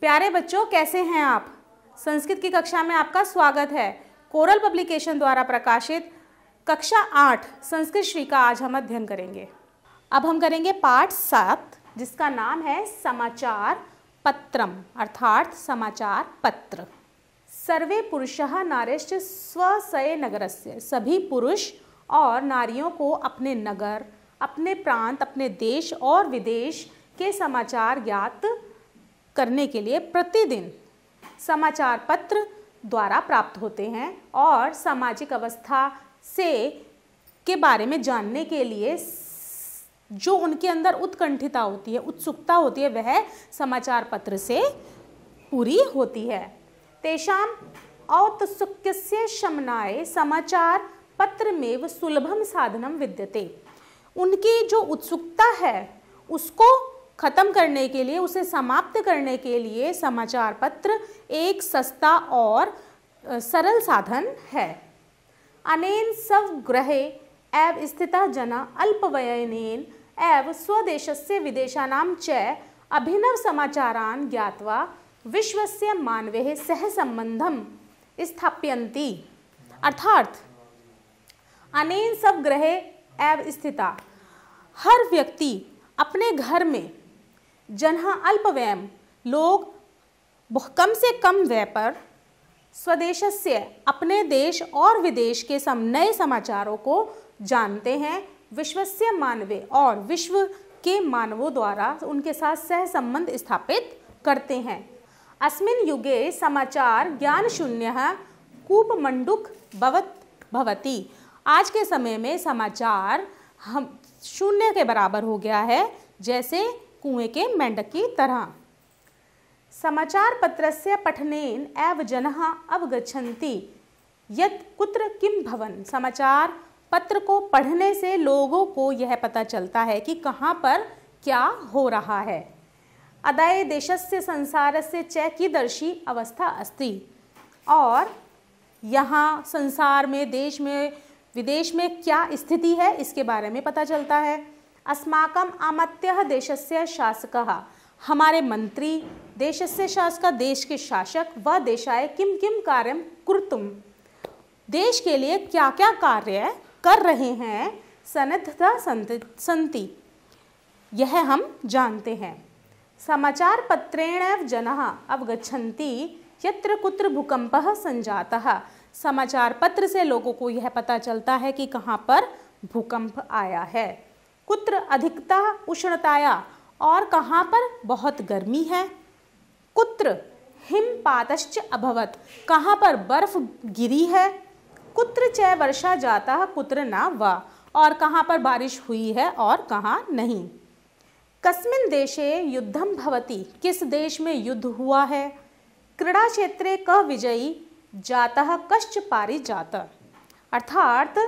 प्यारे बच्चों, कैसे हैं आप? संस्कृत की कक्षा में आपका स्वागत है। कोरल पब्लिकेशन द्वारा प्रकाशित कक्षा 8 संस्कृत श्री का आज हम अध्ययन करेंगे। अब हम करेंगे पाठ 7 जिसका नाम है समाचार पत्रम अर्थात समाचार पत्र। सर्वे पुरुषः नार्यश्च स्वस्य नगरस्य, सभी पुरुष और नारियों को अपने नगर, अपने प्रांत, अपने देश और विदेश के समाचार ज्ञात करने के लिए प्रतिदिन समाचार पत्र द्वारा प्राप्त होते हैं और सामाजिक अवस्था से के बारे में जानने के लिए जो उनके अंदर उत्कंठिता होती है, उत्सुकता होती है, वह समाचार पत्र से पूरी होती है। तेषाम औत्सुक्यस्य शमनाय समाचार पत्रमेव सुलभम साधनम विद्यते। उनकी जो उत्सुकता है उसको खत्म करने के लिए, उसे समाप्त करने के लिए समाचार पत्र एक सस्ता और सरल साधन है। अनेन स्वगृहे एव स्थितः जना अल्पवयनेन एव स्वदेशस्य विदेशानां च अभिनव समाचारान् ज्ञात्वा विश्वस्य मानवैः सह संबंधं स्थापयन्ति। अर्थात अनेन स्वगृहे एव स्थिता, हर व्यक्ति अपने घर में, जन्हा अल्पव्ययम, लोग कम से कम व्यय पर, स्वदेशस्य अपने देश और विदेश के नए समाचारों को जानते हैं, विश्वस्य मानवे और विश्व के मानवों द्वारा उनके साथ सह संबंध स्थापित करते हैं। अस्मिन् युगे समाचार ज्ञान शून्यः कूपमंडूक भवति। आज के समय में समाचार हम शून्य के बराबर हो गया है, जैसे कुएं के मेंढक की तरह। समाचार पत्रस्य पठनेन एव जनः अवगच्छन्ति यत् कुत्र किं भवन। समाचार पत्र को पढ़ने से लोगों को यह पता चलता है कि कहाँ पर क्या हो रहा है। अदय देशस्य संसारस्य च कीदर्शी अवस्था अस्ति। और यहाँ संसार में, देश में, विदेश में क्या स्थिति है इसके बारे में पता चलता है। अस्माकम आमत्यः देशस्य शासकः, हमारे मंत्री, देशस्य शासक, देश के शासक, व देशाय किम किम कार्यम कुर्तुम, देश के लिए क्या क्या कार्य कर रहे हैं, सन्नद्धता सन्ति, यह हम जानते हैं। समाचार पत्रेण जनः अवगच्छन्ति यत्र कुत्र भूकंपः संजातः। समाचार पत्र से लोगों को यह पता चलता है कि कहाँ पर भूकंप आया है, कुत्र अधिकता उष्णताया, और कहाँ पर बहुत गर्मी है, कुत्र हिमपातश्च अभवत्, कहाँ पर बर्फ गिरी है, कुत्र च वर्षा जाता कुत्र न वा, और कहाँ पर बारिश हुई है और कहाँ नहीं। कस्मिन् देशे युद्धम भवति, किस देश में युद्ध हुआ है। क्रीड़ा क्षेत्रे कः विजयी जातः कश्च पारिजातः, अर्थात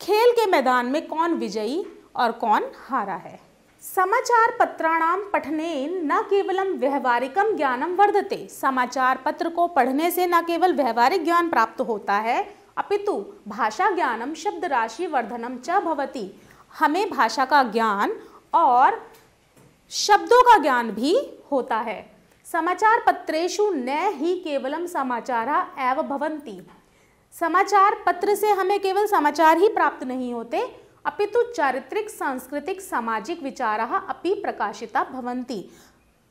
खेल के मैदान में कौन विजयी और कौन हारा है। समाचार पत्राणां पठनेन न केवलं व्यवहारिकं ज्ञानं वर्धते। समाचार पत्र को पढ़ने से न केवल व्यवहारिक ज्ञान प्राप्त होता है, अपितु भाषा ज्ञानम शब्द राशि वर्धनम च भवति। हमें भाषा का ज्ञान और शब्दों का ज्ञान भी होता है। समाचार पत्रेषु न ही केवलम समाचारः एव भवन्ति। समाचार पत्र से हमें केवल समाचार ही प्राप्त नहीं होते, अपितु चारित्रिक, सांस्कृतिक, सामाजिक विचाराः अपि प्रकाशिता भवन्ति,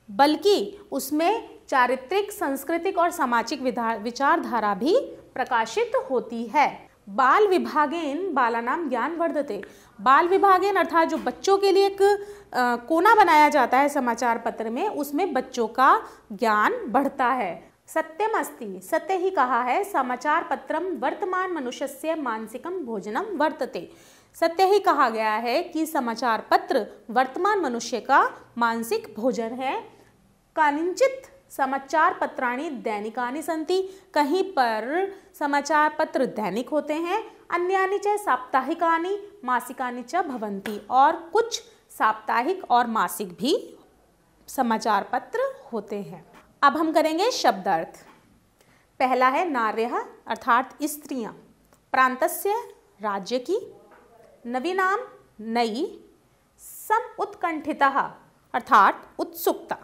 बल्कि उसमें चारित्रिक, सांस्कृतिक और सामाजिक विचारधारा भी प्रकाशित होती है। बाल विभागेन बालानां ज्ञान वर्धते। बाल विभागेन अर्थात जो बच्चों के लिए एक कोना बनाया जाता है समाचार पत्र में, उसमें बच्चों का ज्ञान बढ़ता है। सत्यम अस्ति, सत्य ही कहा है, समाचार पत्रम वर्तमान मनुष्यस्य मानसिकम भोजनम वर्तते। सत्य ही कहा गया है कि समाचार पत्र वर्तमान मनुष्य का मानसिक भोजन है। कानिंचित समाचार पत्राणि दैनिकानि सन्ति, कहीं पर समाचार पत्र दैनिक होते हैं, अन्यानि च साप्ताहिकानि मासिकानि च भवन्ति, और कुछ साप्ताहिक और मासिक भी समाचार पत्र होते हैं। अब हम करेंगे शब्दार्थ। पहला है नार्यः अर्थात स्त्रियां, प्रांतस्य राज्य की, नवीनाम नई, सम उत्कंठितः अर्थात उत्सुकता,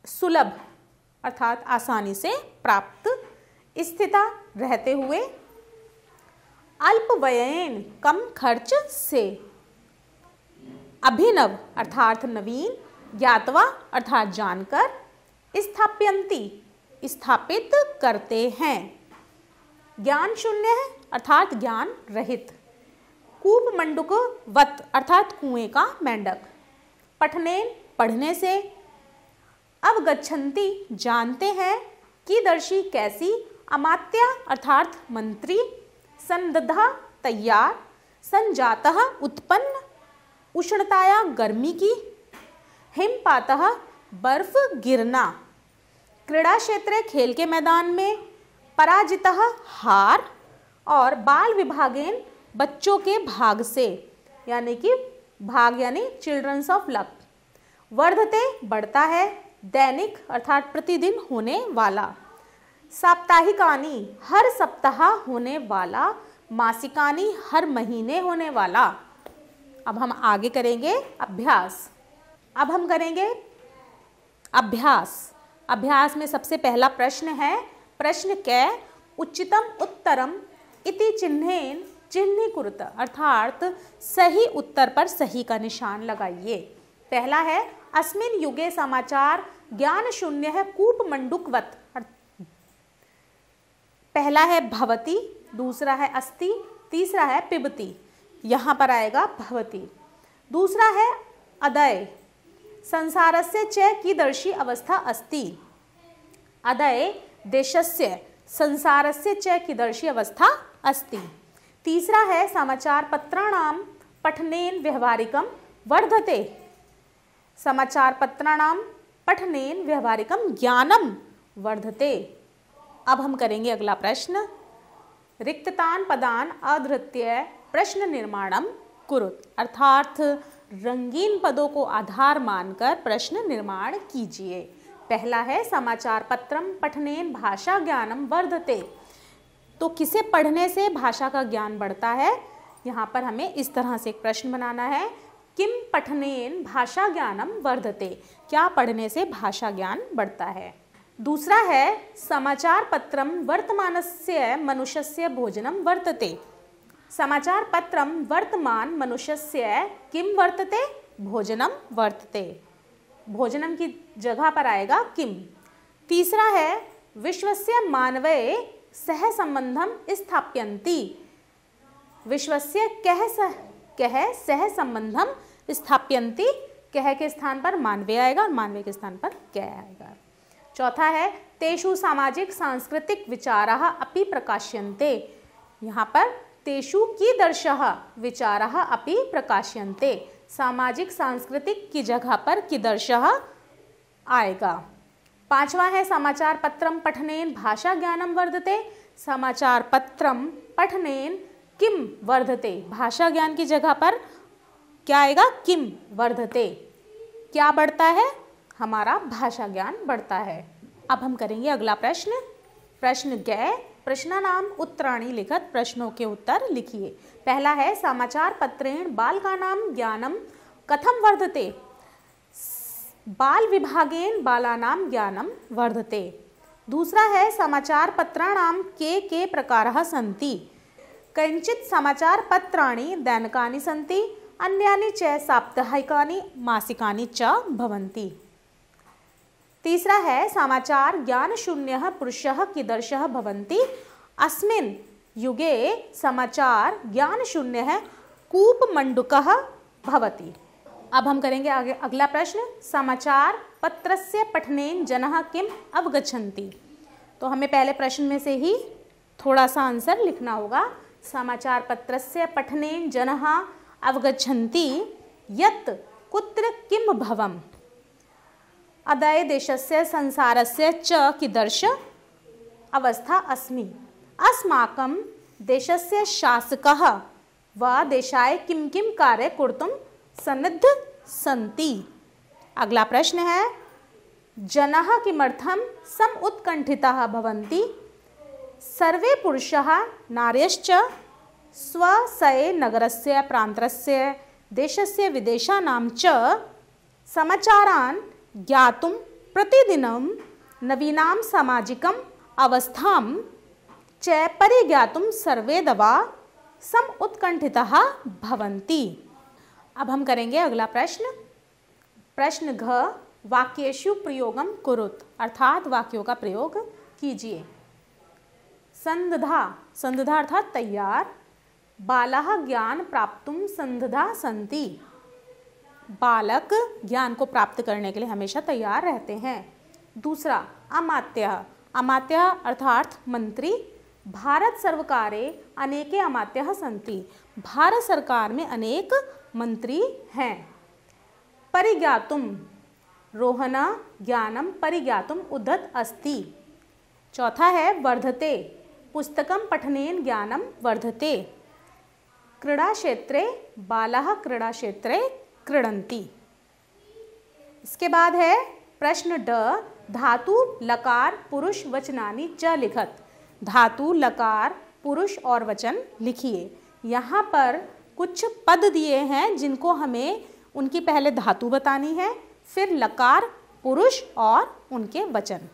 सुलभ अर्थात आसानी से प्राप्त, स्थिता रहते हुए, अल्पव्ययेन कम खर्च से, अभिनव अर्थात नवीन, ज्ञात्वा अर्थात जानकर, स्थाप्यन्ति स्थापित करते हैं, ज्ञान शून्य है अर्थात ज्ञान रहित, कूप मंडूक वत अर्थात कुएं का मेंढक, पठनेन पढ़ने से, अवगच्छन्ति जानते हैं, कीदर्शी कैसी, अमात्या अर्थात मंत्री, संदधा तैयार, संजातः उत्पन्न, उष्णताया गर्मी की, हिमपातः बर्फ गिरना, क्रीड़ा क्षेत्र खेल के मैदान में, पराजितः हार, और बाल विभागेन बच्चों के भाग से, यानी कि भाग यानी चिल्ड्रंस ऑफ लक, वर्धते बढ़ता है, दैनिक अर्थात प्रतिदिन होने वाला, साप्ताहिकानी हर सप्ताह होने वाला, मासिकानी हर महीने होने वाला। अब हम आगे करेंगे अभ्यास। अब हम करेंगे अभ्यास। अभ्यास में सबसे पहला प्रश्न है, प्रश्न कै उच्चतम उत्तरम इति चिन्हेन चिह्नीकुरुत अर्थात सही उत्तर पर सही का निशान लगाइए। पहला है अस्मिन युगे समाचार ज्ञान शून्य है कूप मंडूकवत, पहला है भवती, दूसरा है अस्ति, तीसरा है पिबती, यहाँ पर आएगा भवती। दूसरा है अदय, संसारस्य च कीदर्शी अवस्था अस्ति, अदय देशस्य संसारस्य च कीदर्शी अवस्था अस्ति। तीसरा है समाचार पत्राणां पठनेन व्यवहारिकं वर्धते, समाचार पत्राणां पठनेन व्यवहारिकं ज्ञानम वर्धते। अब हम करेंगे अगला प्रश्न, रिक्ततान पदान अधृत्य प्रश्न निर्माणम कुरुत अर्थात रंगीन पदों को आधार मानकर प्रश्न निर्माण कीजिए। पहला है समाचार पत्रम पठनेन भाषा ज्ञानम वर्धते, तो किसे पढ़ने से भाषा का ज्ञान बढ़ता है, यहाँ पर हमें इस तरह से एक प्रश्न बनाना है, किम पठनेन भाषा ज्ञानम वर्धते, क्या पढ़ने से भाषा ज्ञान बढ़ता है। दूसरा है समाचार पत्रम वर्तमानस्य मनुष्यस्य भोजनम वर्तते, समाचार पत्रम वर्तमान मनुष्यस्य किम वर्तते, भोजनम वर्तते, भोजनम की जगह पर आएगा किम। तीसरा है विश्वस्य मानवे सह संबंधम स्थाप्यन्ति, विश्वस्य कह सह संबंधम स्थाप्यन्ति, कह के स्थान पर मानवे आएगा और मानवे के स्थान पर कह आएगा। चौथा है तेषु सामाजिक सांस्कृतिक विचाराः अपि प्रकाश्यन्ते, यहाँ पर तेषु कीदर्शः विचाराः अपि प्रकाश्यन्ते, सामाजिक सांस्कृतिक की जगह पर कीदर्शः आएगा। पांचवा है समाचार पत्रम पठनेन भाषा ज्ञानम वर्धते, समाचार पत्रम पठनेन किम वर्धते, भाषा ज्ञान की जगह पर क्या आएगा, किम वर्धते, क्या बढ़ता है, हमारा भाषा ज्ञान बढ़ता है। अब हम करेंगे अगला प्रश्न, प्रश्न गै प्रश्नानाम उत्तराणि लिखत, प्रश्नों के उत्तर लिखिए। पहला है समाचार पत्रेण बालकानाम ज्ञानम कथम वर्धते, बाल विभागेन बालानाम ज्ञानम वर्धते। दूसरा है समाचार पत्राणाम के प्रकारः सन्ति, कञ्चित् समाचार पत्राणि दैनिकानि सन्ति, अन्यानि च साप्ताहिकानि मासिकानि च भवन्ति। तीसरा है समाचार ज्ञान शून्यः पुरुषः कीदर्शः भवन्ति, अस्मिन् युगे समाचार ज्ञान शून्य है कूप मंडूकः भवति। अब हम करेंगे आगे अगला प्रश्न, समाचार पत्रस्य पठनेन जनः किम अवगच्छन्ति, तो हमें पहले प्रश्न में से ही थोड़ा सा आंसर लिखना होगा। समाचार पत्रस्य पठनेन जनः अवगच्छन्ति यत् कुत्र किम भवम्, अदय देशस्य संसारस्य च कीदर्श अवस्था अस्मि, अस्माकं देशस्य शासकः व देशाय किं किं कार्य कर्तुं सन्निध सन्ति। अगला प्रश्न है जनः किमर्थं सम उत्कंठिताः भवन्ति, सर्वे पुरुषाः नार्यश्च स्वस्य नगरस्य प्रान्तस्य देशस्य विदेशानां च समाचारान् ज्ञातुं प्रतिदिनं नवीनां सामाजिकम् अवस्थां च परिज्ञातुं सर्वे दवा सम उत्कंठितः भवन्ति। अब हम करेंगे अगला प्रश्न। प्रश्न घ, वाक्येषु प्रयोगम कुरुत, अर्थात वाक्यों का प्रयोग कीजिए। संदधा, संदधा अर्थात तैयार। बालाः ज्ञान प्राप्तुं संदधा सन्ति, बालक ज्ञान को प्राप्त करने के लिए हमेशा तैयार रहते हैं। दूसरा, अमात्यः, अमात्यः अर्थात मंत्री। भारत सर्वकारे अनेके अमात्यः सन्ति, भारत सरकार में अनेक मंत्री हैं। परिज्ञातुं, रोहण ज्ञानम परिज्ञातुम उद्धत अस्ति। चौथा है वर्धते, पुस्तकम पठनेन ज्ञानम वर्धते। क्रीडाक्षेत्रे बालाः क्रीडाक्षेत्रे क्रीडन्ति। इसके बाद है प्रश्न ड, धातु लकार पुरुष वचनानि च लिखत, धातु लकार पुरुष और वचन लिखिए। यहाँ पर कुछ पद दिए हैं जिनको हमें उनकी पहले धातु बतानी है, फिर लकार पुरुष और उनके वचन।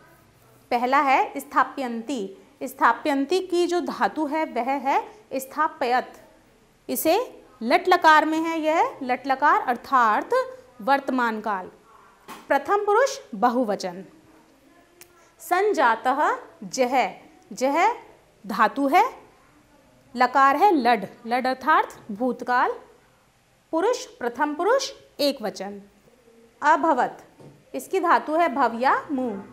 पहला है स्थाप्यन्ति, स्थाप्यन्ति की जो धातु है वह है स्थापयत, इसे लट लकार में है, यह लट लकार अर्थात वर्तमान काल। प्रथम पुरुष बहुवचन। संजातः जह, जह धातु है, लकार है लड, लड अर्थात भूतकाल। पुरुष प्रथम पुरुष एक वचन। अभवत, इसकी धातु है भव या मुंह,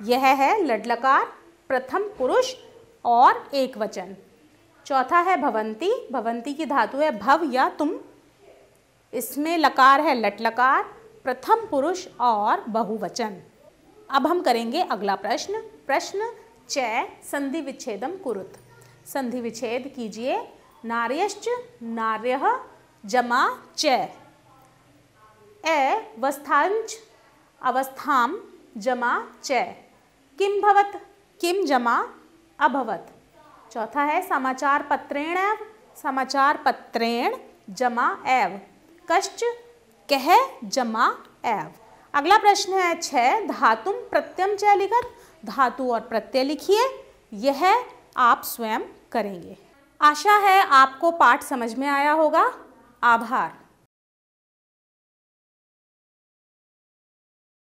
यह है लड लकार प्रथम पुरुष और एक वचन। चौथा है भवंती, भवंती की धातु है भव या तुम, इसमें लकार है लट लकार प्रथम पुरुष और बहुवचन। अब हम करेंगे अगला प्रश्न। प्रश्न च, संधि विच्छेदम कुरुत, संधि विच्छेद कीजिए। नार्यश्च नार्यः जमा च, अवस्थांच अवस्थाम जमा च, किम भवत किम जमा अभवत। चौथा है समाचार पत्रेण एव, समाचार पत्रेण जमा एव, कश्च कह जमा एव। अगला प्रश्न है 6, धातुम प्रत्ययम च लिखत, धातु और प्रत्यय लिखिए, यह आप स्वयं करेंगे। आशा है आपको पाठ समझ में आया होगा। आभार।